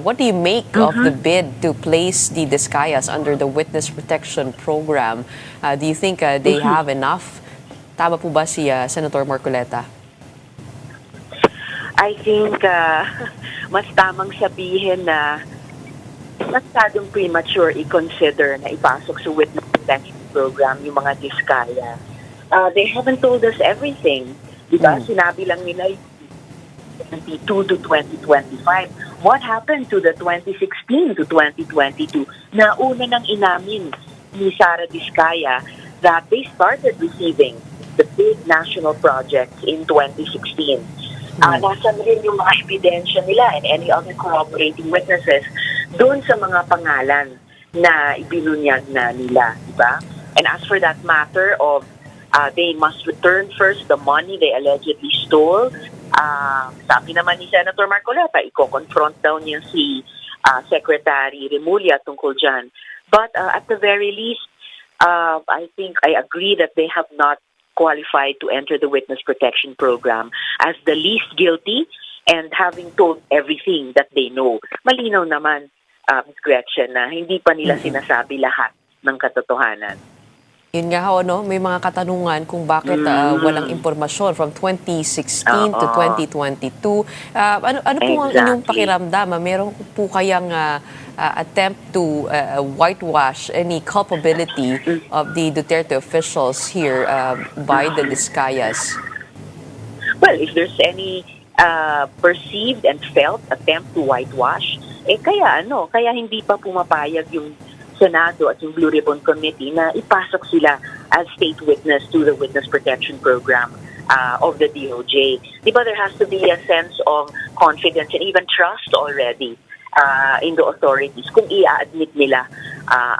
What do you make of the bid to place the Discayas under the Witness Protection Program? Do you think they have enough? Tama po ba si Senator Marcoleta? I think mas tamang sabihin na masyadong premature i-consider na ipasok sa Witness Protection Program yung mga Diskaya. They haven't told us everything. Diba? Sinabi lang nila 2022 to 2025. What happened to the 2016 to 2022? Na una nang inamin ni Sara Diskaya that they started receiving the big national projects in 2016. Nasaan rin yung mga ebidensya nila and any other corroborating witnesses doon sa mga pangalan na ibinunyag na nila, diba? And as for that matter of they must return first the money they allegedly stole, sabi naman ni Senator Marcoleta, i-confront daw niya si Secretary Remulla tungkol dyan. But at the very least, I think I agree that they have not qualified to enter the Witness Protection Program as the least guilty and having told everything that they know. Malinaw naman, Ms. Gretchen, na hindi pa nila sinasabi lahat ng katotohanan. Yun nga ho, no? May mga katanungan kung bakit walang impormasyon from 2016 to 2022. Ano po ang inyong pakiramdam? Meron po kayang attempt to whitewash any culpability of the Duterte officials here by the Discayas? Well, if there's any perceived and felt attempt to whitewash, kaya hindi pa pumapayag yung Senado at yung Blue Ribbon Committee na ipasok sila as state witness to the Witness Protection Program of the DOJ. Diba there has to be a sense of confidence and even trust already in the authorities kung i-admit nila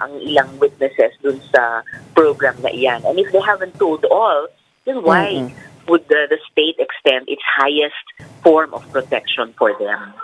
ang ilang witnesses dun sa program na iyan. And if they haven't told all, then why would the state extend its highest form of protection for them?